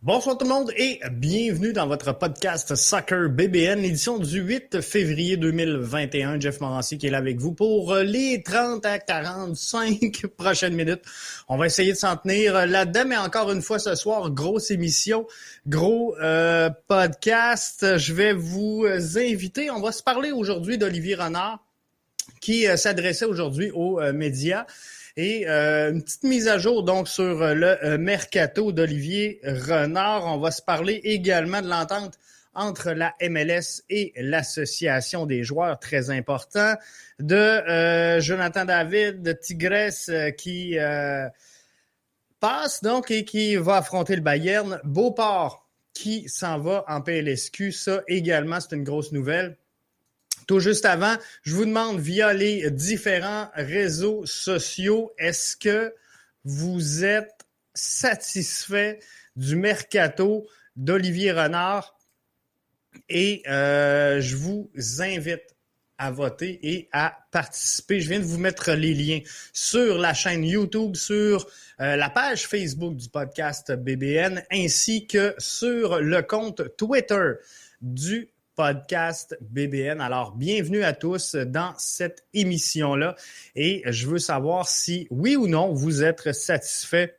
Bonsoir tout le monde et bienvenue dans votre podcast Soccer BBN, édition du 8 février 2021. Jeff Morancy qui est là avec vous pour les 30 à 45 prochaines minutes. On va essayer de s'en tenir là-dedans, mais encore une fois ce soir, grosse émission, gros podcast. Je vais vous inviter, on va se parler aujourd'hui d'Olivier Renard qui s'adressait aujourd'hui aux médias. Et une petite mise à jour donc sur le mercato d'Olivier Renard. On va se parler également de l'entente entre la MLS et l'Association des joueurs, très important, de Jonathan David de Tigres qui passe donc et qui va affronter le Bayern. Beauport qui s'en va en PLSQ, ça également c'est une grosse nouvelle. Tout juste avant, je vous demande via les différents réseaux sociaux, est-ce que vous êtes satisfait du mercato d'Olivier Renard? Et je vous invite à voter et à participer. Je viens de vous mettre les liens sur la chaîne YouTube, sur la page Facebook du podcast BBN, ainsi que sur le compte Twitter du podcast BBN. Alors, bienvenue à tous dans cette émission-là et je veux savoir si, oui ou non, vous êtes satisfait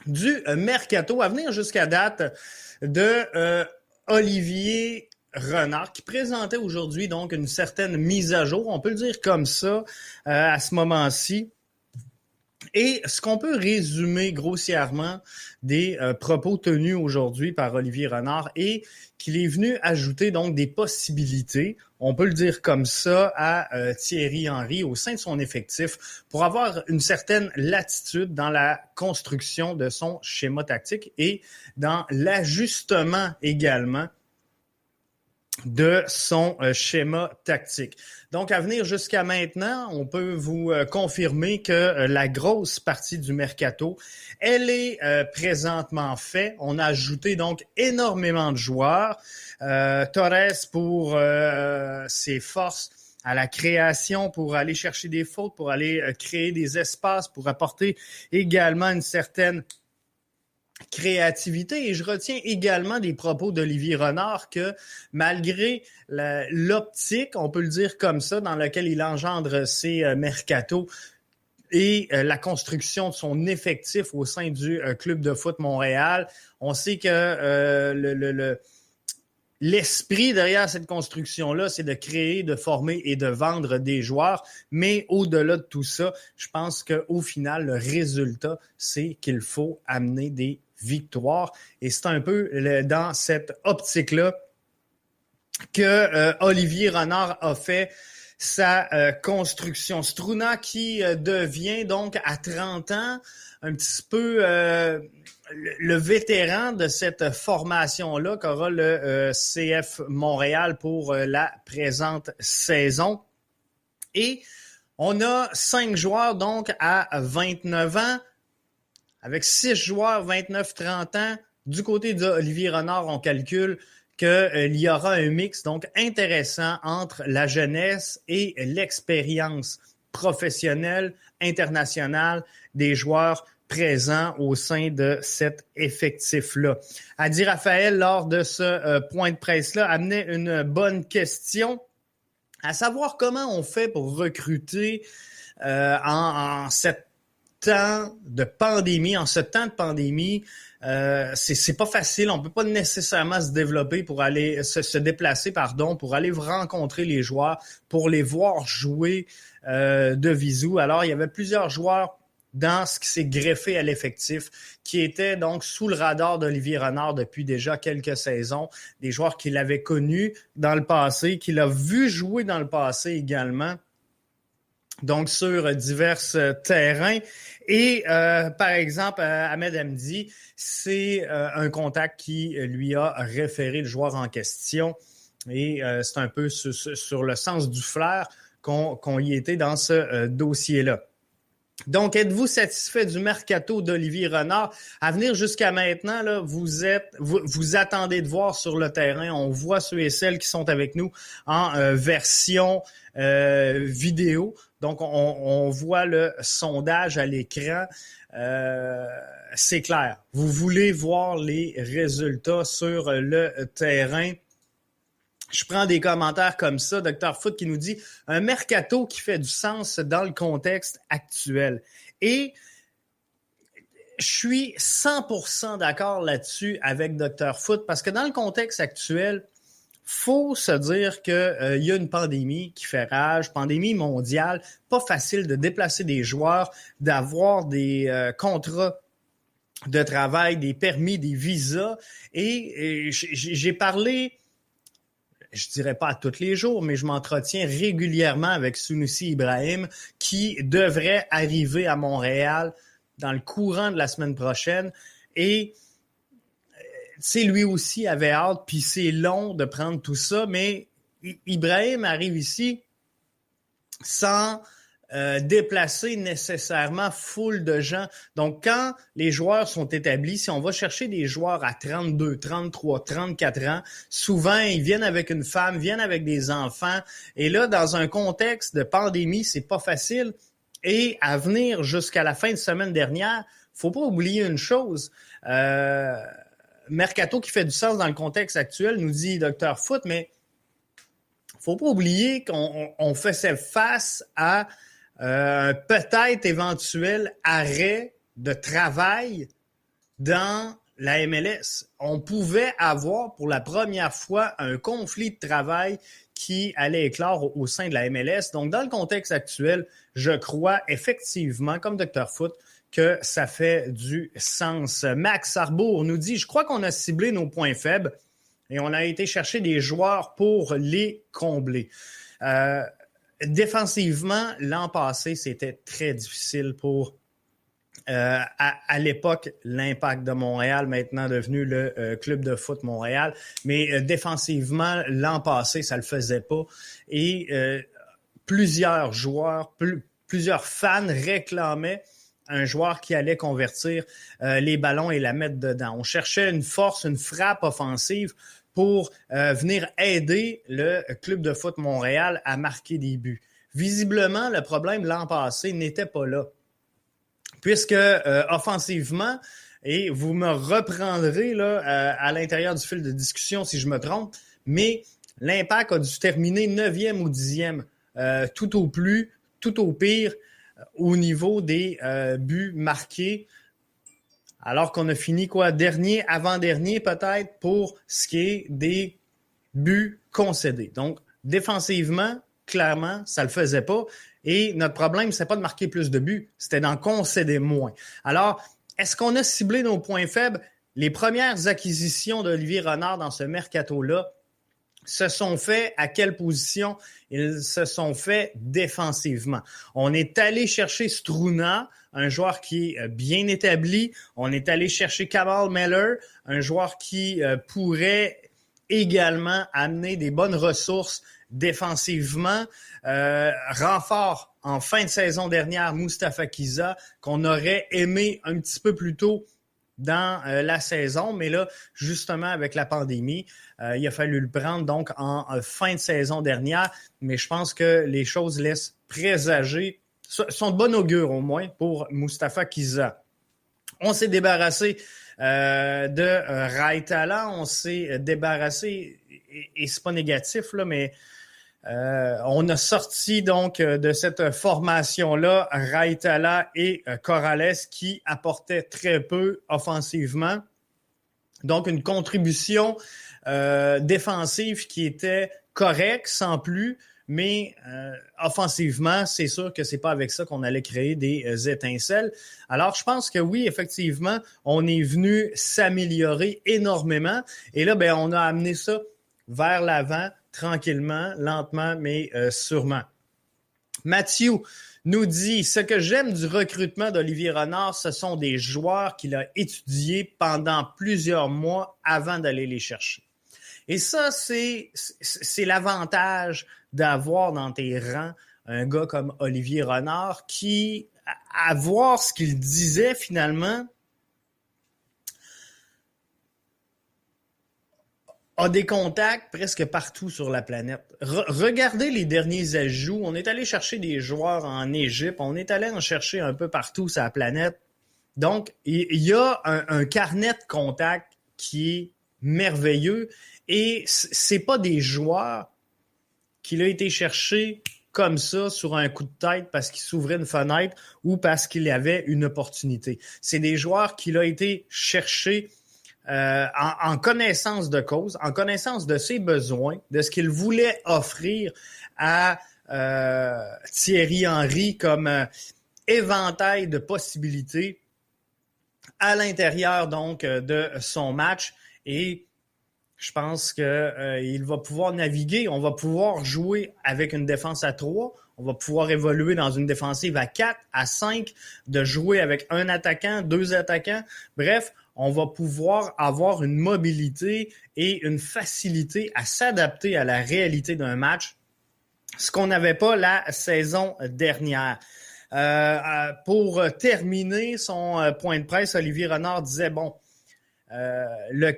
du mercato à venir jusqu'à date de Olivier Renard qui présentait aujourd'hui donc une certaine mise à jour, on peut le dire comme ça à ce moment-ci. Et ce qu'on peut résumer grossièrement des propos tenus aujourd'hui par Olivier Renard est qu'il est venu ajouter donc des possibilités, on peut le dire comme ça, à Thierry Henry au sein de son effectif pour avoir une certaine latitude dans la construction de son schéma tactique et dans l'ajustement également de son schéma tactique. Donc, à venir jusqu'à maintenant, on peut vous confirmer que la grosse partie du mercato, elle est présentement faite. On a ajouté donc énormément de joueurs. Torres pour ses forces à la création, pour aller chercher des fautes, pour aller créer des espaces, pour apporter également une certaine créativité. Et je retiens également des propos d'Olivier Renard que malgré l'optique, on peut le dire comme ça, dans laquelle il engendre ses mercatos et la construction de son effectif au sein du Club de foot Montréal, on sait que l'esprit derrière cette construction-là, c'est de créer, de former et de vendre des joueurs. Mais au-delà de tout ça, je pense qu'au final, le résultat, c'est qu'il faut amener des victoires. Et c'est un peu dans cette optique-là que Olivier Renard a fait sa construction. Struna qui devient donc à 30 ans un petit peu le vétéran de cette formation-là qu'aura le CF Montréal pour la présente saison. Et on a 5 joueurs donc à 29 ans, avec 6 joueurs 29-30 ans. Du côté d'Olivier Renard, on calcule qu'il y aura un mix donc intéressant entre la jeunesse et l'expérience professionnelle, internationale des joueurs présents au sein de cet effectif-là. Adi Raphaël, lors de ce point de presse-là, amenait une bonne question, à savoir comment on fait pour recruter en cette temps de pandémie, en ce temps de pandémie, c'est pas facile. On peut pas nécessairement se développer pour aller se déplacer, pour aller rencontrer les joueurs, pour les voir jouer de visu. Alors, il y avait plusieurs joueurs dans ce qui s'est greffé à l'effectif, qui étaient donc sous le radar d'Olivier Renard depuis déjà quelques saisons, des joueurs qu'il avait connus dans le passé, qu'il a vu jouer dans le passé également, donc sur divers terrains. Et par exemple, Ahmed Hamdi, c'est un contact qui lui a référé le joueur en question. Et c'est un peu sur le sens du flair qu'on y était dans ce dossier-là. Donc, êtes-vous satisfait du mercato d'Olivier Renard? À venir jusqu'à maintenant, là, vous attendez de voir sur le terrain. On voit ceux et celles qui sont avec nous en version vidéo. Donc, on voit le sondage à l'écran. c'est clair. Vous voulez voir les résultats sur le terrain. Je prends des commentaires comme ça. Dr Foot qui nous dit « Un mercato qui fait du sens dans le contexte actuel. » Et je suis 100% d'accord là-dessus avec Dr Foot parce que dans le contexte actuel, faut se dire qu'il y a une pandémie qui fait rage, pandémie mondiale, pas facile de déplacer des joueurs, d'avoir des contrats de travail, des permis, des visas. Et j'ai parlé, je dirais pas à tous les jours, mais je m'entretiens régulièrement avec Sunusi Ibrahim qui devrait arriver à Montréal dans le courant de la semaine prochaine. Et lui aussi avait hâte, puis c'est long de prendre tout ça, mais Ibrahim arrive ici sans déplacer nécessairement foule de gens. Donc, quand les joueurs sont établis, si on va chercher des joueurs à 32, 33, 34 ans, souvent, ils viennent avec une femme, viennent avec des enfants. Et là, dans un contexte de pandémie, c'est pas facile. Et à venir jusqu'à la fin de semaine dernière, faut pas oublier une chose. Mercato qui fait du sens dans le contexte actuel, nous dit Dr Foot, mais faut pas oublier qu'on faisait face à peut-être éventuel arrêt de travail dans la MLS. On pouvait avoir pour la première fois un conflit de travail qui allait éclore au sein de la MLS. Donc, dans le contexte actuel, je crois effectivement, comme Dr Foot, que ça fait du sens. Max Arbour nous dit « Je crois qu'on a ciblé nos points faibles et on a été chercher des joueurs pour les combler. » Défensivement, l'an passé, c'était très difficile pour, à l'époque, l'Impact de Montréal, maintenant devenu le Club de foot Montréal. Mais défensivement, l'an passé, ça le faisait pas. Et plusieurs joueurs, plusieurs fans réclamaient un joueur qui allait convertir les ballons et la mettre dedans. On cherchait une force, une frappe offensive pour venir aider le Club de foot Montréal à marquer des buts. Visiblement, le problème l'an passé n'était pas là. Puisque offensivement, et vous me reprendrez là, à l'intérieur du fil de discussion si je me trompe, mais l'Impact a dû terminer 9e ou 10e, tout au plus, tout au pire, au niveau des buts marqués. Alors qu'on a fini dernier, avant-dernier peut-être pour ce qui est des buts concédés. Donc, défensivement, clairement, ça le faisait pas. Et notre problème, c'est pas de marquer plus de buts, c'était d'en concéder moins. Alors, est-ce qu'on a ciblé nos points faibles? Les premières acquisitions d'Olivier Renard dans ce mercato-là se sont faits à quelle position? Ils se sont faits défensivement. On est allé chercher Struna, un joueur qui est bien établi. On est allé chercher Kamal Miller, un joueur qui pourrait également amener des bonnes ressources défensivement. Renfort en fin de saison dernière, Moustapha Kiza, qu'on aurait aimé un petit peu plus tôt dans la saison, mais là, justement, avec la pandémie, il a fallu le prendre donc en fin de saison dernière, mais je pense que les choses laissent présager, sont de bon augure au moins pour Moustapha Kiza. On s'est débarrassé de Raitala, on s'est débarrassé, et c'est pas négatif, là, mais on a sorti donc de cette formation-là Raitala et Corrales qui apportaient très peu offensivement. Donc, une contribution défensive qui était correcte, sans plus, mais offensivement, c'est sûr que c'est pas avec ça qu'on allait créer des étincelles. Alors, je pense que oui, effectivement, on est venu s'améliorer énormément. Et là, on a amené ça vers l'avant, tranquillement, lentement, mais sûrement. Mathieu nous dit « Ce que j'aime du recrutement d'Olivier Renard, ce sont des joueurs qu'il a étudiés pendant plusieurs mois avant d'aller les chercher. » Et ça, c'est l'avantage d'avoir dans tes rangs un gars comme Olivier Renard qui, à voir ce qu'il disait finalement, a des contacts presque partout sur la planète. Regardez les derniers ajouts. On est allé chercher des joueurs en Égypte. On est allé en chercher un peu partout sur la planète. Donc, il y a un carnet de contact qui est merveilleux et c'est pas des joueurs qu'il a été chercher comme ça sur un coup de tête parce qu'il s'ouvrait une fenêtre ou parce qu'il avait une opportunité. C'est des joueurs qu'il a été chercher en connaissance de cause, en connaissance de ses besoins, de ce qu'il voulait offrir à Thierry Henry comme éventail de possibilités à l'intérieur donc de son match. Et je pense qu'il va pouvoir naviguer. On va pouvoir jouer avec une défense à 3. On va pouvoir évoluer dans une défensive à 4, à 5, de jouer avec un attaquant, 2 attaquants. Bref, on va pouvoir avoir une mobilité et une facilité à s'adapter à la réalité d'un match, ce qu'on n'avait pas la saison dernière. Pour terminer son point de presse, Olivier Renard disait, le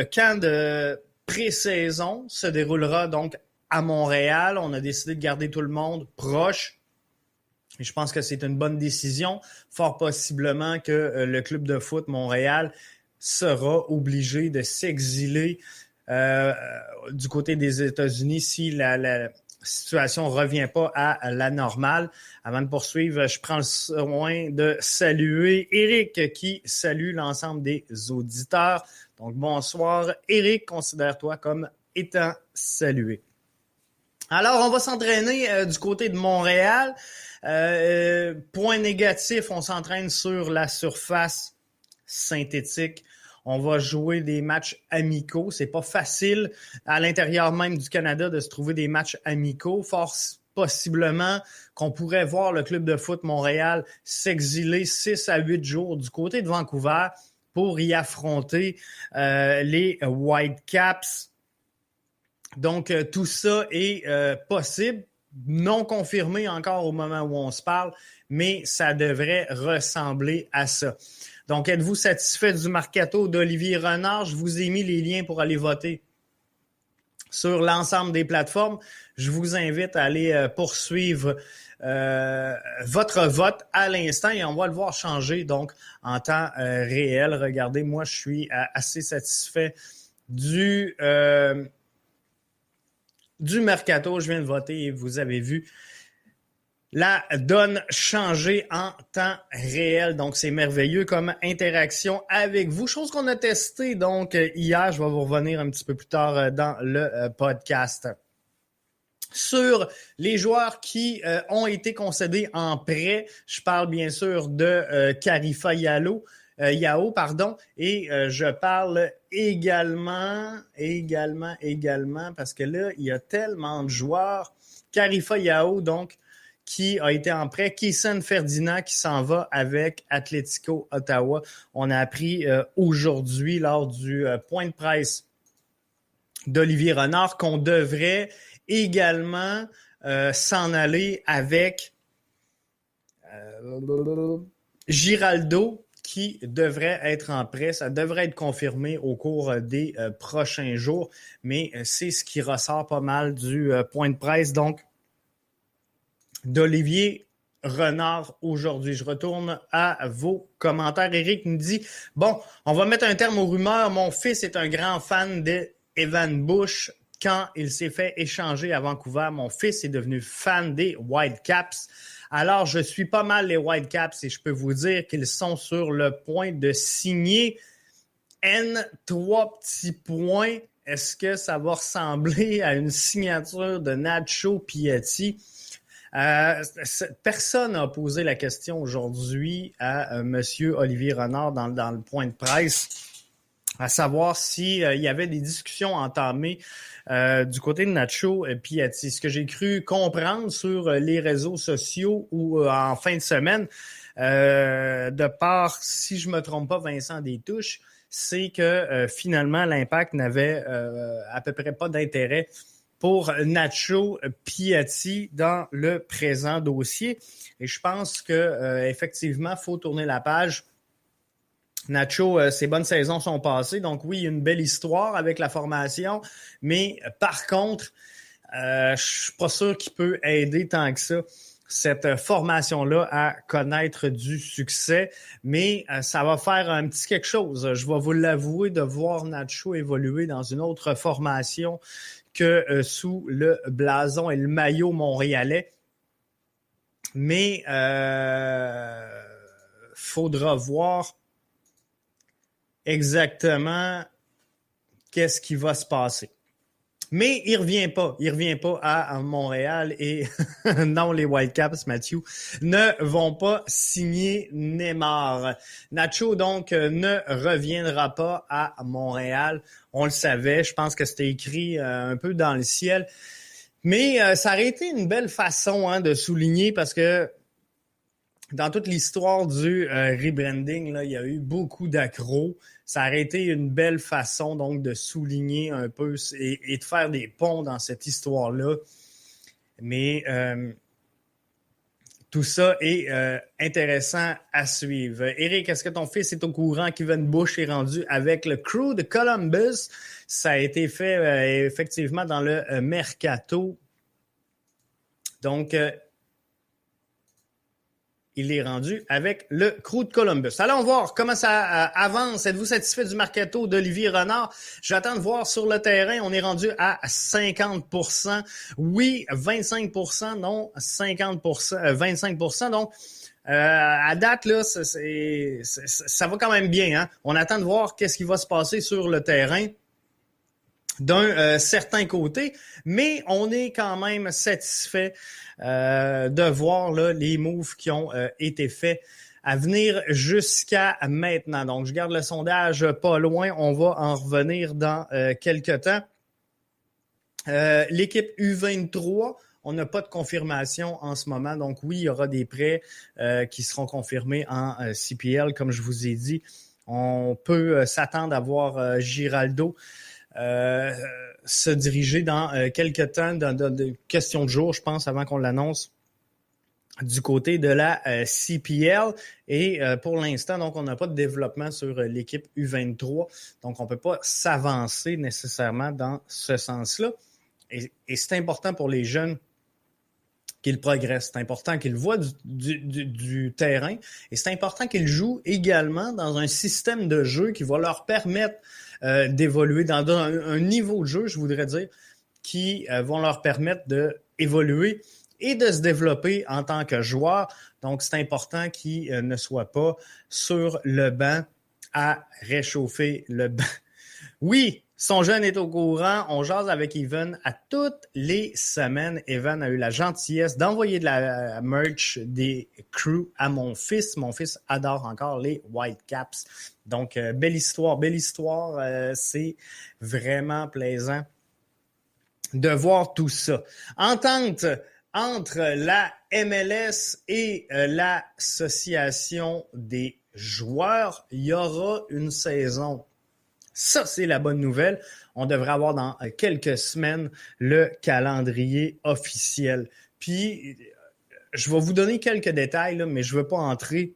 camp de pré-saison se déroulera donc à Montréal. On a décidé de garder tout le monde proche. Et je pense que c'est une bonne décision. Fort possiblement que le club de foot Montréal sera obligé de s'exiler du côté des États-Unis si la situation ne revient pas à la normale. Avant de poursuivre, je prends le soin de saluer Éric qui salue l'ensemble des auditeurs. Donc, bonsoir. Éric, considère-toi comme étant salué. Alors, on va s'entraîner du côté de Montréal. Point négatif, on s'entraîne sur la surface synthétique. On va jouer des matchs amicaux. C'est pas facile à l'intérieur même du Canada de se trouver des matchs amicaux. Fort possiblement qu'on pourrait voir le club de foot Montréal s'exiler 6 à 8 jours du côté de Vancouver pour y affronter les Whitecaps. Donc, tout ça est possible, non confirmé encore au moment où on se parle, mais ça devrait ressembler à ça. Donc, êtes-vous satisfait du mercato d'Olivier Renard? Je vous ai mis les liens pour aller voter sur l'ensemble des plateformes. Je vous invite à aller poursuivre votre vote à l'instant et on va le voir changer donc en temps réel. Regardez, moi, je suis assez satisfait du mercato. Je viens de voter et vous avez vu la donne changer en temps réel. Donc, c'est merveilleux comme interaction avec vous. Chose qu'on a testée donc hier. Je vais vous revenir un petit peu plus tard dans le podcast. Sur les joueurs qui ont été concédés en prêt, je parle bien sûr de Karifa Yao, et je parle également, parce que là, il y a tellement de joueurs. Karifa Yao, donc, qui a été en prêt. Keyson Ferdinand qui s'en va avec Atlético Ottawa. On a appris aujourd'hui, lors du point de presse d'Olivier Renard, qu'on devrait également s'en aller avec Giraldo, qui devrait être en prêt. Ça devrait être confirmé au cours des prochains jours, mais c'est ce qui ressort pas mal du point de presse donc d'Olivier Renard aujourd'hui. Je retourne à vos commentaires. Éric nous dit, bon, on va mettre un terme aux rumeurs. Mon fils est un grand fan d'Evan Bush. Quand il s'est fait échanger à Vancouver, mon fils est devenu fan des Whitecaps. Alors, je suis pas mal les Whitecaps et je peux vous dire qu'ils sont sur le point de signer N3 petits points. Est-ce que ça va ressembler à une signature de Nacho Piatti? Personne n'a posé la question aujourd'hui à M. Olivier Renard dans le point de presse, à savoir s'il y avait des discussions entamées du côté de Nacho Piatti. Ce que j'ai cru comprendre sur les réseaux sociaux ou en fin de semaine, de part, si je ne me trompe pas, Vincent Destouches, c'est que finalement, l'Impact n'avait à peu près pas d'intérêt pour Nacho Piatti dans le présent dossier. Et je pense qu'effectivement, il faut tourner la page. Nacho, ses bonnes saisons sont passées. Donc oui, il y a une belle histoire avec la formation. Mais par contre, je ne suis pas sûr qu'il peut aider tant que ça cette formation-là à connaître du succès, mais ça va faire un petit quelque chose. Je vais vous l'avouer, de voir Nacho évoluer dans une autre formation que sous le blason et le maillot montréalais. Mais faudra voir exactement qu'est-ce qui va se passer. Mais il revient pas à Montréal et non, les Whitecaps, Mathieu, ne vont pas signer Neymar. Nacho, donc, ne reviendra pas à Montréal. On le savait, je pense que c'était écrit un peu dans le ciel. Mais ça aurait été une belle façon de souligner parce que dans toute l'histoire du rebranding, là, il y a eu beaucoup d'accros. Ça aurait été une belle façon donc de souligner un peu et de faire des ponts dans cette histoire-là. Mais tout ça est intéressant à suivre. Eric, est-ce que ton fils est au courant qu'Evan Bush est rendu avec le crew de Columbus? Ça a été fait effectivement dans le Mercato. Donc, il est rendu avec le crew de Columbus. Allons voir comment ça avance. Êtes-vous satisfait du mercato d'Olivier Renard? J'attends de voir sur le terrain. On est rendu à 50%. Oui, 25%. Non, 50%, 25%. Donc, à date, là, ça va quand même bien. Hein? On attend de voir qu'est-ce qui va se passer sur le terrain d'un certain côté, mais on est quand même satisfait de voir là, les moves qui ont été faits à venir jusqu'à maintenant. Donc, je garde le sondage pas loin. On va en revenir dans quelques temps. L'équipe U23, on n'a pas de confirmation en ce moment. Donc, oui, il y aura des prêts qui seront confirmés en CPL. Comme je vous ai dit, on peut s'attendre à voir Giraldo se diriger dans quelques temps, dans question de jours, je pense, avant qu'on l'annonce, du côté de la CPL. Et pour l'instant, donc, on n'a pas de développement sur l'équipe U23. Donc, on ne peut pas s'avancer nécessairement dans ce sens-là. Et c'est important pour les jeunes qu'ils progressent. C'est important qu'ils voient du terrain. Et c'est important qu'ils jouent également dans un système de jeu qui va leur permettre d'évoluer dans un niveau de jeu, je voudrais dire, qui vont leur permettre d'évoluer et de se développer en tant que joueur. Donc, c'est important qu'ils ne soient pas sur le banc à réchauffer le banc. Oui, son jeune est au courant. On jase avec Evan à toutes les semaines. Evan a eu la gentillesse d'envoyer de la merch des crews à mon fils. Mon fils adore encore les Whitecaps. Donc, belle histoire, belle histoire. C'est vraiment plaisant de voir tout ça. Entente entre la MLS et l'association des joueurs. Il y aura une saison. Ça, c'est la bonne nouvelle. On devrait avoir dans quelques semaines le calendrier officiel. Puis, je vais vous donner quelques détails, là, mais je ne veux pas entrer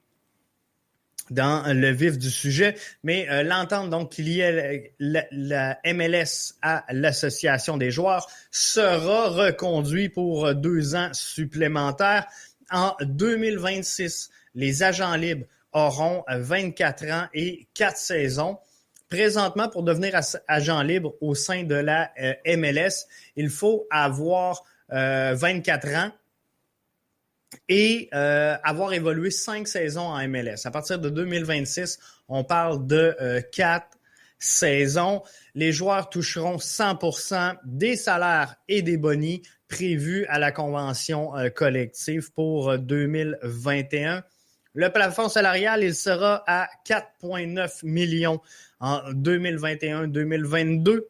dans le vif du sujet. Mais l'entente donc qu'il y ait la MLS à l'association des joueurs sera reconduit pour 2 ans supplémentaires. En 2026, les agents libres auront 24 ans et 4 saisons. Présentement, pour devenir agent libre au sein de la MLS, il faut avoir 24 ans et avoir évolué 5 saisons en MLS. À partir de 2026, on parle de 4 saisons. Les joueurs toucheront 100% des salaires et des bonis prévus à la convention collective pour 2021. Le plafond salarial, il sera à 4,9 millions en 2021-2022.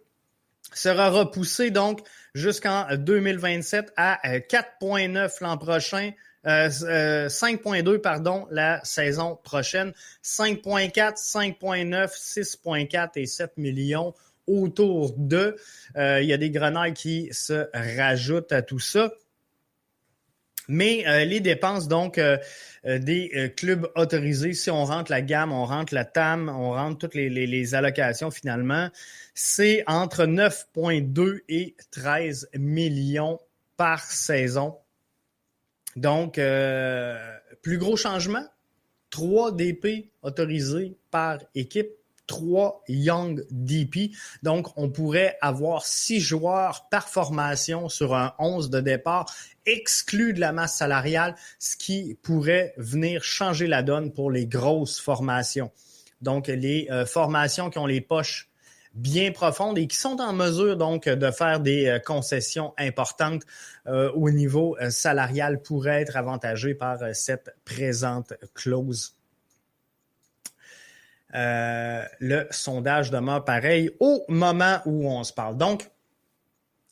Sera repoussé donc jusqu'en 2027 à 4,9 l'an prochain. 5,2 pardon, la saison prochaine. 5,4, 5,9, 6,4 et 7 millions autour d'eux. Il y a des grenailles qui se rajoutent à tout ça. Mais les dépenses donc des clubs autorisés, si on rentre la gamme, on rentre la TAM, on rentre toutes les allocations finalement, c'est entre 9,2 et 13 millions par saison. Donc, plus gros changement, 3 DP autorisés par équipe, 3 Young DP. Donc, on pourrait avoir 6 joueurs par formation sur un 11 de départ, exclus de la masse salariale, ce qui pourrait venir changer la donne pour les grosses formations. Donc, les formations qui ont les poches bien profondes et qui sont en mesure donc de faire des concessions importantes au niveau salarial pourraient être avantagées par cette présente clause. Le sondage demeure pareil au moment où on se parle. Donc,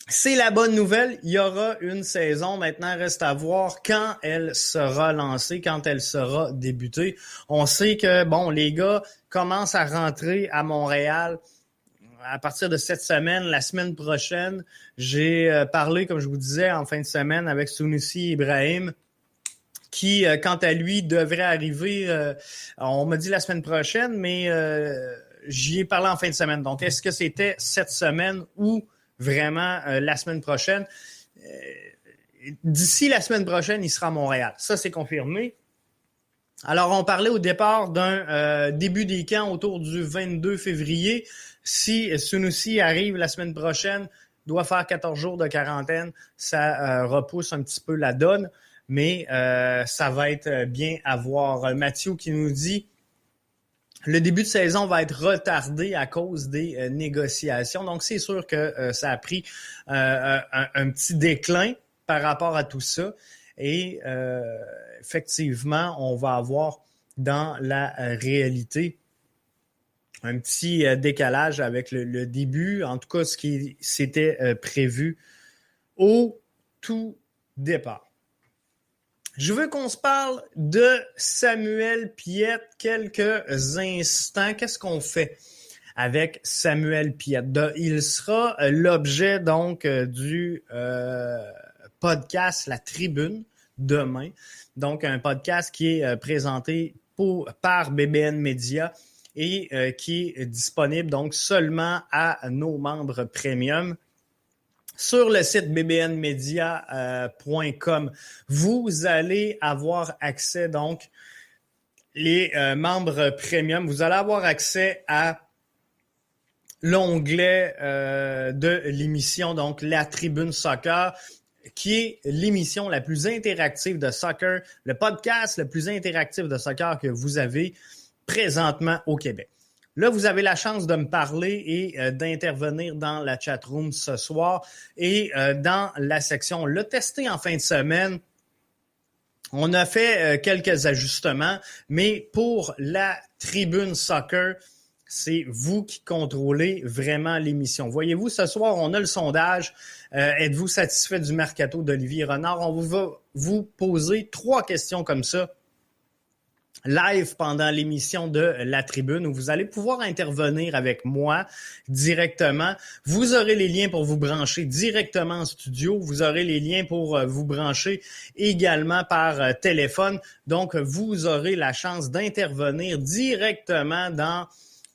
c'est la bonne nouvelle. Il y aura une saison. Maintenant, reste à voir quand elle sera lancée, quand elle sera débutée. On sait que, bon, les gars commencent à rentrer à Montréal à partir de cette semaine, la semaine prochaine. J'ai parlé, comme je vous disais, en fin de semaine avec Sunusi Ibrahim, qui, quant à lui, devrait arriver, on m'a dit la semaine prochaine, mais j'y ai parlé en fin de semaine. Donc, est-ce que c'était cette semaine ou vraiment la semaine prochaine? D'ici la semaine prochaine, il sera à Montréal. Ça, c'est confirmé. Alors, on parlait au départ d'un début des camps autour du 22 février. Si Sunusi arrive la semaine prochaine, doit faire 14 jours de quarantaine, ça repousse un petit peu la donne, mais ça va être bien à voir. Mathieu qui nous dit le début de saison va être retardé à cause des négociations. Donc, c'est sûr que ça a pris un petit déclin par rapport à tout ça. Et effectivement, on va avoir dans la réalité un petit décalage avec le début, en tout cas ce qui s'était prévu au tout départ. Je veux qu'on se parle de Samuel Piette quelques instants. Qu'est-ce qu'on fait avec Samuel Piette? Il sera l'objet donc du podcast La Tribune demain. Donc, un podcast qui est présenté par BBN Media et qui est disponible donc seulement à nos membres premium. Sur le site bbnmedia.com, vous allez avoir accès, donc, les membres premium, vous allez avoir accès à l'onglet de l'émission, donc La Tribune Soccer, qui est l'émission la plus interactive de soccer, le podcast le plus interactif de soccer que vous avez présentement au Québec. Là, vous avez la chance de me parler et d'intervenir dans la chatroom ce soir et dans la section « Le tester en fin de semaine ». On a fait quelques ajustements, mais pour la tribune soccer, c'est vous qui contrôlez vraiment l'émission. Voyez-vous, ce soir, on a le sondage. Êtes-vous satisfait du mercato d'Olivier Renard? On va vous poser 3 questions comme ça live pendant l'émission de La Tribune où vous allez pouvoir intervenir avec moi directement. Vous aurez les liens pour vous brancher directement en studio. Vous aurez les liens pour vous brancher également par téléphone. Donc, vous aurez la chance d'intervenir directement dans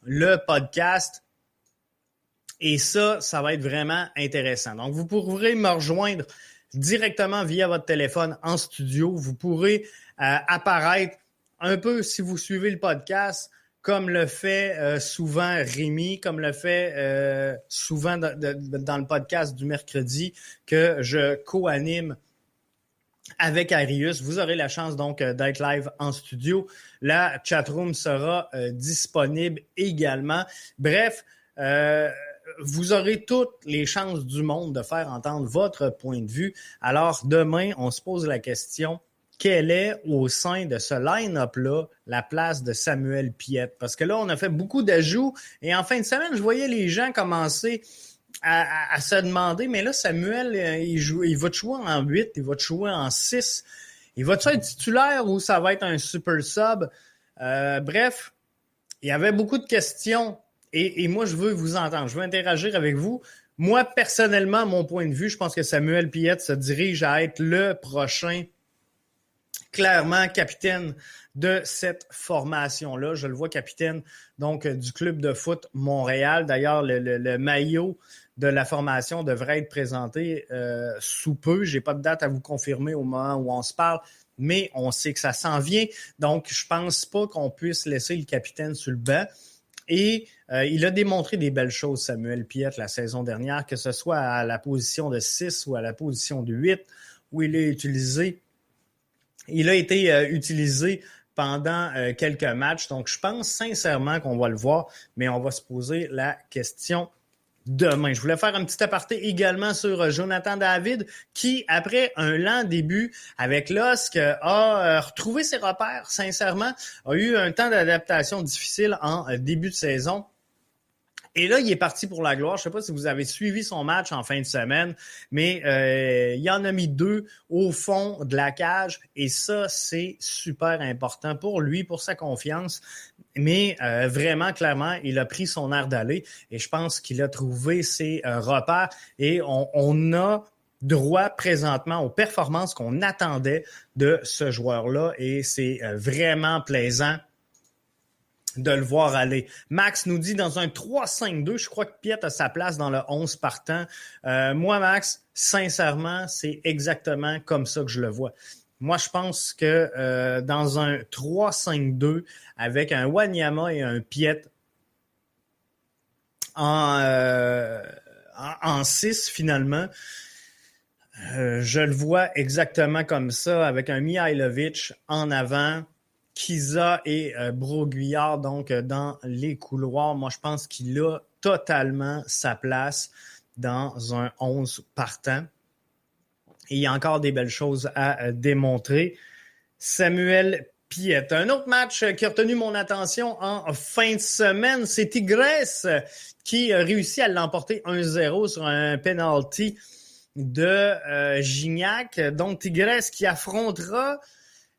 le podcast. Et ça va être vraiment intéressant. Donc, vous pourrez me rejoindre directement via votre téléphone en studio. Vous pourrez apparaître un peu, si vous suivez le podcast, comme le fait souvent Rémi, comme le fait souvent dans le podcast du mercredi que je co-anime avec Arius. Vous aurez la chance donc d'être live en studio. La chatroom sera disponible également. Bref, vous aurez toutes les chances du monde de faire entendre votre point de vue. Alors, demain, on se pose la question: quelle est, au sein de ce line-up-là, la place de Samuel Piette? Parce que là, on a fait beaucoup d'ajouts et en fin de semaine, je voyais les gens commencer à se demander, mais là, Samuel, il va te jouer en 8, il va te jouer en 6, il va-tu être titulaire ou ça va être un super sub? Bref, il y avait beaucoup de questions et moi, je veux vous entendre, je veux interagir avec vous. Moi, personnellement, mon point de vue, je pense que Samuel Piette se dirige à être le prochain clairement capitaine de cette formation-là. Je le vois capitaine donc du club de foot Montréal. D'ailleurs, le maillot de la formation devrait être présenté sous peu. Je n'ai pas de date à vous confirmer au moment où on se parle, mais on sait que ça s'en vient. Donc, je ne pense pas qu'on puisse laisser le capitaine sur le banc. Et il a démontré des belles choses, Samuel Piette, la saison dernière, que ce soit à la position de 6 ou à la position de 8, où il a été utilisé pendant quelques matchs. Donc, je pense sincèrement qu'on va le voir, mais on va se poser la question demain. Je voulais faire un petit aparté également sur Jonathan David, qui, après un lent début avec LOSC, a retrouvé ses repères, sincèrement, a eu un temps d'adaptation difficile en début de saison. Et là, il est parti pour la gloire. Je ne sais pas si vous avez suivi son match en fin de semaine, mais il en a mis 2 au fond de la cage. Et ça, c'est super important pour lui, pour sa confiance. Mais vraiment, clairement, il a pris son air d'aller. Et je pense qu'il a trouvé ses repères. Et on a droit présentement aux performances qu'on attendait de ce joueur-là. Et c'est vraiment plaisant de le voir aller. Max nous dit dans un 3-5-2, je crois que Piette a sa place dans le 11 partant. Moi, Max, sincèrement, c'est exactement comme ça que je le vois. Moi, je pense que dans un 3-5-2, avec un Wanyama et un Piette en 6, finalement, je le vois exactement comme ça, avec un Mihailovic en avant, Kiza et Broguillard, donc dans les couloirs. Moi, je pense qu'il a totalement sa place dans un 11 partant. Et il y a encore des belles choses à démontrer. Samuel Piette. Un autre match qui a retenu mon attention en fin de semaine, c'est Tigres qui a réussi à l'emporter 1-0 sur un penalty de Gignac. Donc, Tigres qui affrontera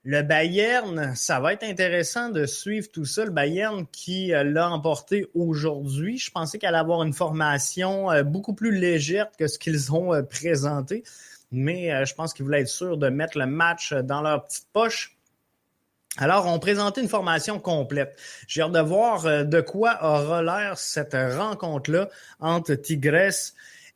le Bayern. Ça va être intéressant de suivre tout ça. Le Bayern qui l'a emporté aujourd'hui. Je pensais qu'elle allait avoir une formation beaucoup plus légère que ce qu'ils ont présenté. Mais je pense qu'ils voulaient être sûrs de mettre le match dans leur petite poche. Alors, on présentait une formation complète. J'ai hâte de voir de quoi aura l'air cette rencontre-là entre Tigres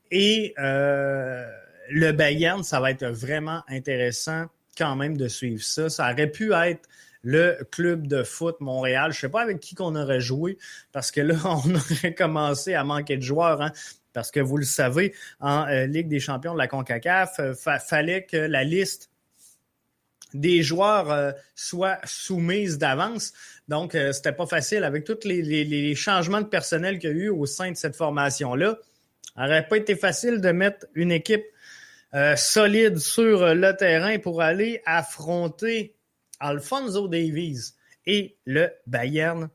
et le Bayern. Ça va être vraiment intéressant quand même de suivre ça. Ça aurait pu être le club de foot Montréal. Je ne sais pas avec qui qu'on aurait joué parce que là, on aurait commencé à manquer de joueurs. Hein, parce que vous le savez, en Ligue des champions de la CONCACAF, fallait que la liste des joueurs soit soumise d'avance. Donc, c'était pas facile avec tous les changements de personnel qu'il y a eu au sein de cette formation-là. Ça n'aurait pas été facile de mettre une équipe solide sur le terrain pour aller affronter Alphonso Davies et le Bayern.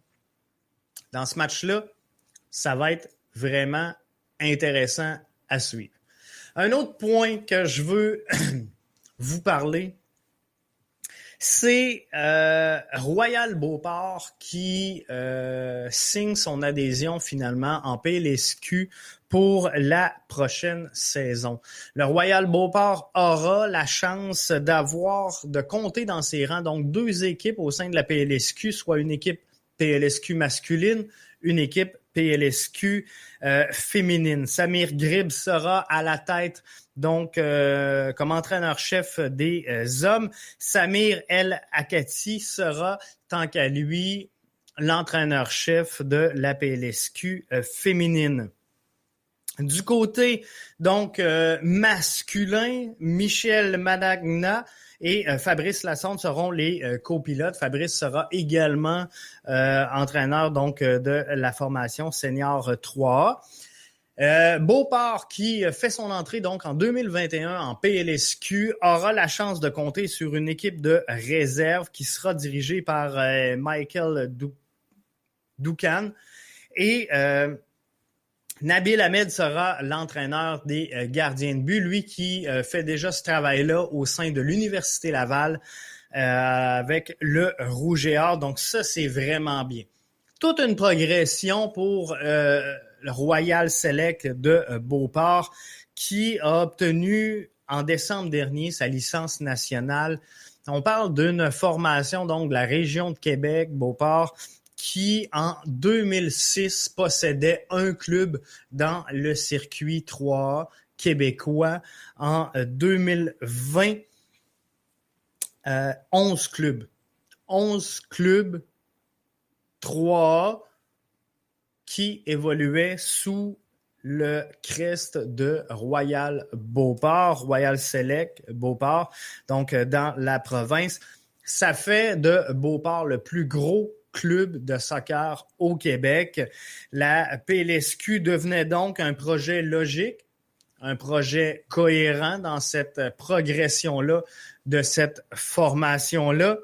Dans ce match-là, ça va être vraiment intéressant à suivre. Un autre point que je veux vous parler, c'est Royal Beauport qui signe son adhésion finalement en PLSQ pour la prochaine saison. Le Royal Beauport aura la chance de compter dans ses rangs donc 2 équipes au sein de la PLSQ, soit une équipe PLSQ masculine, une équipe PLSQ féminine. Samir Grib sera à la tête donc comme entraîneur-chef des hommes. Samir El Akati sera, tant qu'à lui, l'entraîneur-chef de la PLSQ féminine. Du côté donc masculin, Michel Madagna et Fabrice Lassonde seront les copilotes. Fabrice sera également entraîneur donc de la formation Senior 3A. Beauport, qui fait son entrée donc en 2021 en PLSQ, aura la chance de compter sur une équipe de réserve qui sera dirigée par Michael Doucan. Et Nabil Ahmed sera l'entraîneur des gardiens de but, lui qui fait déjà ce travail-là au sein de l'Université Laval avec le Rouge et Or. Donc ça, c'est vraiment bien. Toute une progression pour le Royal Select de Beauport qui a obtenu en décembre dernier sa licence nationale. On parle d'une formation donc de la région de Québec, Beauport, qui, en 2006, possédait un club dans le circuit 3A québécois. En 2020, 11 clubs. 11 clubs 3A qui évoluaient sous le crest de Royal Beauport, Royal Select Beauport, donc dans la province. Ça fait de Beauport le plus gros club de soccer au Québec. La PLSQ devenait donc un projet logique, un projet cohérent dans cette progression-là, de cette formation-là.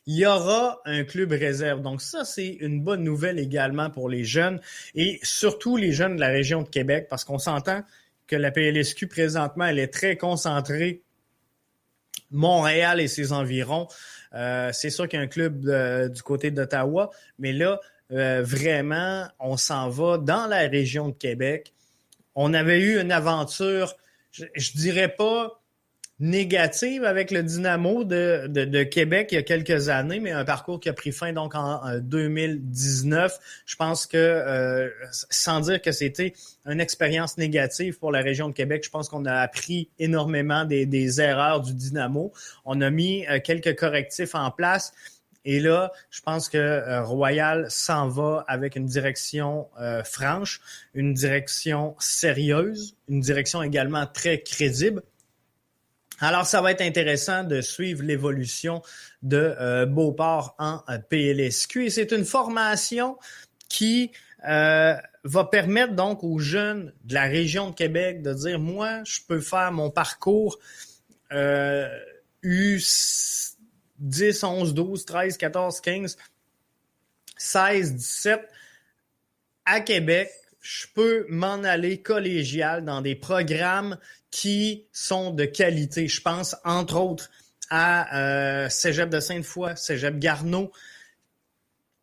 Il y aura un club réserve. Donc ça, c'est une bonne nouvelle également pour les jeunes et surtout les jeunes de la région de Québec parce qu'on s'entend que la PLSQ présentement, elle est très concentrée Montréal et ses environs. C'est sûr qu'il y a un club du côté d'Ottawa, mais là, vraiment, on s'en va dans la région de Québec. On avait eu une aventure, je dirais pas négative avec le Dynamo de Québec il y a quelques années, mais un parcours qui a pris fin donc en 2019. Je pense que, sans dire que c'était une expérience négative pour la région de Québec, je pense qu'on a appris énormément des erreurs du Dynamo. On a mis quelques correctifs en place. Et là, je pense que Royal s'en va avec une direction franche, une direction sérieuse, une direction également très crédible. Alors, ça va être intéressant de suivre l'évolution de Beauport en PLSQ. Et c'est une formation qui va permettre donc aux jeunes de la région de Québec de dire, moi, je peux faire mon parcours U10, 11, 12, 13, 14, 15, 16, 17 à Québec. Je peux m'en aller collégial dans des programmes qui sont de qualité. Je pense, entre autres, à Cégep de Sainte-Foy, Cégep Garneau.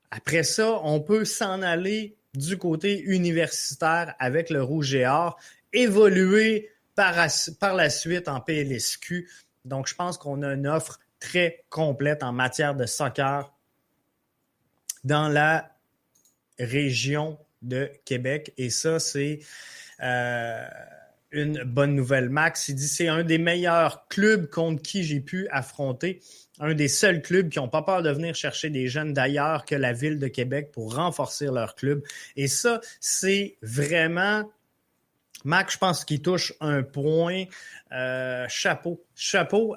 Après ça, on peut s'en aller du côté universitaire avec le Rouge et Or, évoluer par la suite en PLSQ. Donc, je pense qu'on a une offre très complète en matière de soccer dans la région de Québec. Et ça, c'est une bonne nouvelle. Max, il dit c'est un des meilleurs clubs contre qui j'ai pu affronter. Un des seuls clubs qui n'ont pas peur de venir chercher des jeunes d'ailleurs que la ville de Québec pour renforcer leur club. Et ça, c'est vraiment... Max, je pense qu'il touche un point. Chapeau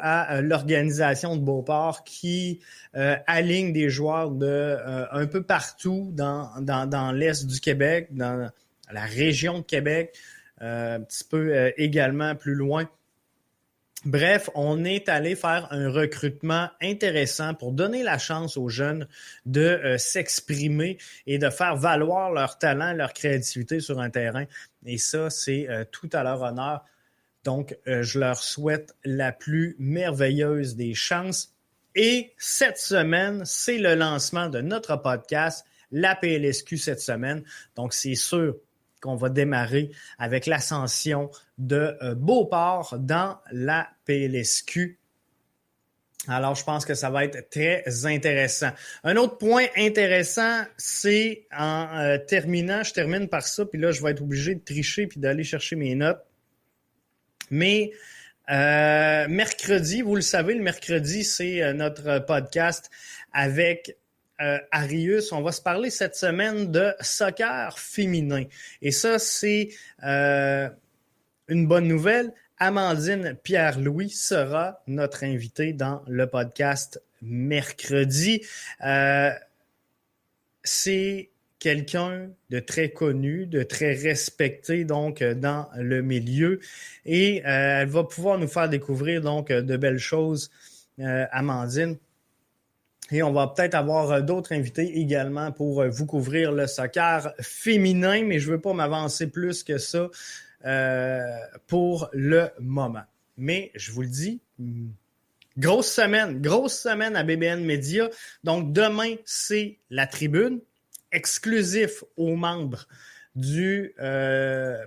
à l'organisation de Beauport qui aligne des joueurs de un peu partout dans l'est du Québec, dans la région de Québec, un petit peu également plus loin. Bref, on est allé faire un recrutement intéressant pour donner la chance aux jeunes de s'exprimer et de faire valoir leur talent, leur créativité sur un terrain. Et ça, c'est tout à leur honneur. Donc, je leur souhaite la plus merveilleuse des chances. Et cette semaine, c'est le lancement de notre podcast, la PLSQ cette semaine. Donc, c'est sûr qu'on va démarrer avec l'ascension de Beauport dans la PLSQ. Alors, je pense que ça va être très intéressant. Un autre point intéressant, c'est en terminant, je termine par ça, puis là, je vais être obligé de tricher puis d'aller chercher mes notes. Mais mercredi, vous le savez, le mercredi, c'est notre podcast avec Arius. On va se parler cette semaine de soccer féminin. Et ça, c'est une bonne nouvelle. Amandine Pierre-Louis sera notre invitée dans le podcast mercredi. C'est quelqu'un de très connu, de très respecté donc dans le milieu et elle va pouvoir nous faire découvrir donc de belles choses, Amandine. Et on va peut-être avoir d'autres invités également pour vous couvrir le soccer féminin, mais je ne veux pas m'avancer plus que ça pour le moment. Mais je vous le dis, grosse semaine à BBN Media. Donc demain, c'est la tribune exclusif aux membres du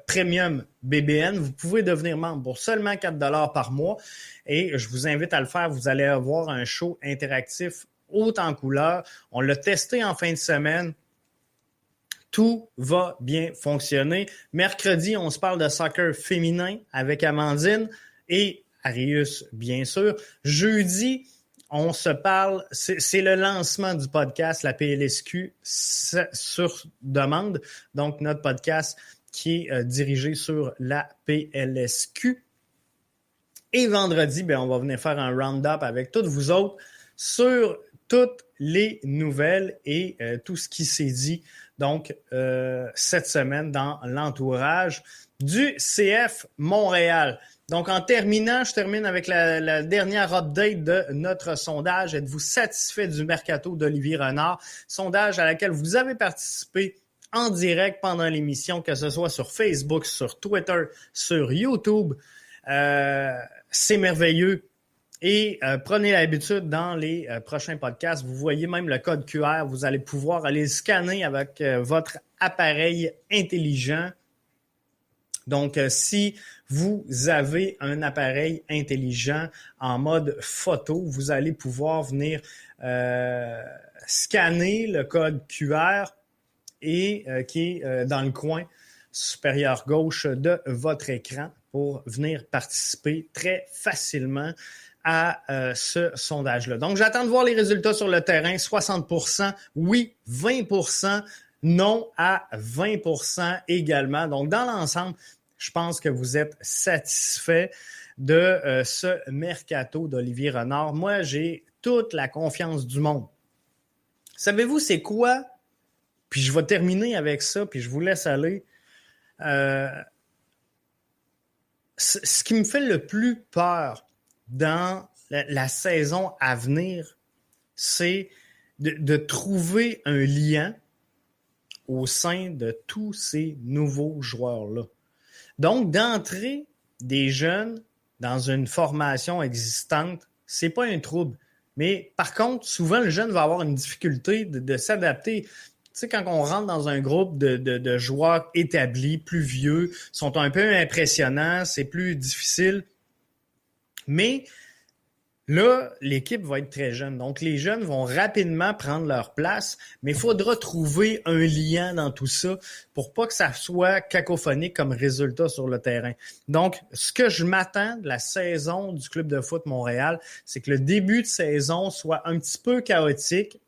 Premium BBN. Vous pouvez devenir membre pour seulement 4 $ par mois et je vous invite à le faire. Vous allez avoir un show interactif haut en couleur. On l'a testé en fin de semaine. Tout va bien fonctionner. Mercredi, on se parle de soccer féminin avec Amandine et Arius, bien sûr. Jeudi, on se parle, c'est le lancement du podcast, la PLSQ sur demande. Donc, notre podcast qui est dirigé sur la PLSQ. Et vendredi, on va venir faire un round-up avec toutes vous autres sur toutes les nouvelles et tout ce qui s'est dit donc cette semaine dans l'entourage du CF Montréal. Donc, en terminant, je termine avec la dernière update de notre sondage. Êtes-vous satisfait du mercato d'Olivier Renard? Sondage à laquelle vous avez participé en direct pendant l'émission, que ce soit sur Facebook, sur Twitter, sur YouTube. C'est merveilleux. Et prenez l'habitude dans les prochains podcasts. Vous voyez même le code QR. Vous allez pouvoir aller le scanner avec votre appareil intelligent. Donc, si vous avez un appareil intelligent en mode photo, vous allez pouvoir venir scanner le code QR et qui est dans le coin supérieur gauche de votre écran pour venir participer très facilement à ce sondage-là. Donc, j'attends de voir les résultats sur le terrain. 60% oui, 20% non à 20% également. Donc, dans l'ensemble, je pense que vous êtes satisfait de ce mercato d'Olivier Renard. Moi, j'ai toute la confiance du monde. Savez-vous c'est quoi? Puis je vais terminer avec ça, puis je vous laisse aller. Ce qui me fait le plus peur dans la saison à venir, c'est de trouver un lien au sein de tous ces nouveaux joueurs-là. Donc, d'entrer des jeunes dans une formation existante, c'est pas un trouble. Mais par contre, souvent, le jeune va avoir une difficulté de s'adapter. Tu sais, quand on rentre dans un groupe de joueurs établis, plus vieux, sont un peu impressionnants, c'est plus difficile. Mais là, l'équipe va être très jeune. Donc, les jeunes vont rapidement prendre leur place, mais il faudra trouver un lien dans tout ça pour pas que ça soit cacophonique comme résultat sur le terrain. Donc, ce que je m'attends de la saison du Club de foot Montréal, c'est que le début de saison soit un petit peu chaotique.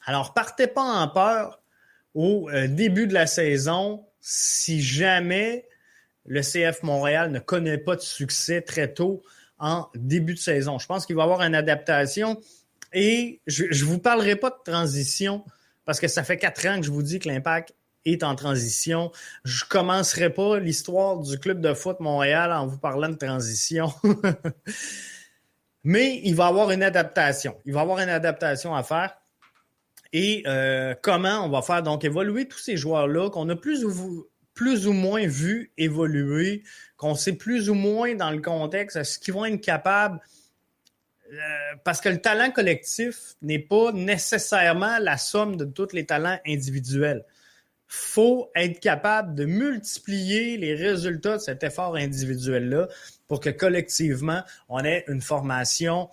Alors, partez pas en peur au début de la saison si jamais le CF Montréal ne connaît pas de succès très tôt en début de saison. Je pense qu'il va y avoir une adaptation et je ne vous parlerai pas de transition parce que ça fait 4 ans que je vous dis que l'Impact est en transition. Je ne commencerai pas l'histoire du Club de foot Montréal en vous parlant de transition. Mais il va y avoir une adaptation. Il va y avoir une adaptation à faire. Et comment on va faire donc évoluer tous ces joueurs-là qu'on a plus ou moins vu évoluer, qu'on sait plus ou moins dans le contexte, est-ce qu'ils vont être capables, parce que le talent collectif n'est pas nécessairement la somme de tous les talents individuels. Il faut être capable de multiplier les résultats de cet effort individuel-là pour que collectivement, on ait une formation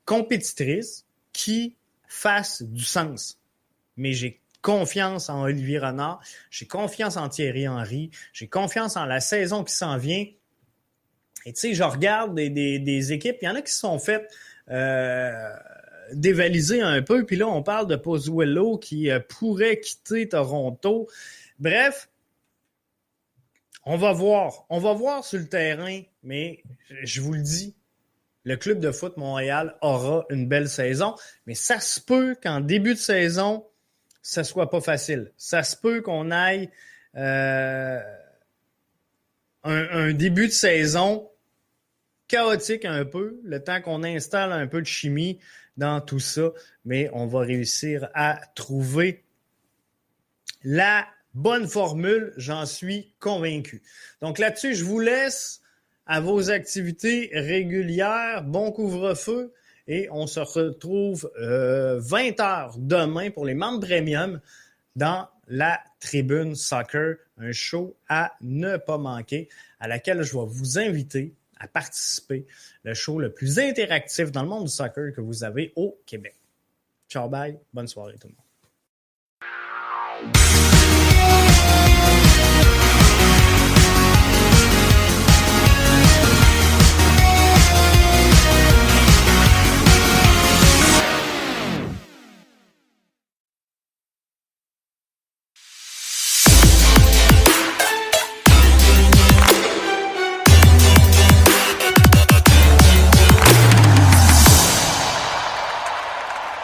compétitrice qui fasse du sens. Mais j'ai confiance en Olivier Renard, j'ai confiance en Thierry Henry, j'ai confiance en la saison qui s'en vient. Et tu sais, je regarde des équipes, il y en a qui se sont faites dévaliser un peu, puis là, on parle de Pozuelo qui pourrait quitter Toronto. Bref, on va voir sur le terrain, mais je vous le dis, le Club de foot Montréal aura une belle saison, mais ça se peut qu'en début de saison, ça soit pas facile. Ça se peut qu'on aille un début de saison chaotique un peu, le temps qu'on installe un peu de chimie dans tout ça, mais on va réussir à trouver la bonne formule, j'en suis convaincu. Donc là-dessus, je vous laisse à vos activités régulières. Bon couvre-feu et on se retrouve 20h demain pour les membres premium dans la Tribune Soccer, un show à ne pas manquer à laquelle je vais vous inviter à participer, le show le plus interactif dans le monde du soccer que vous avez au Québec. Ciao, bye. Bonne soirée tout le monde.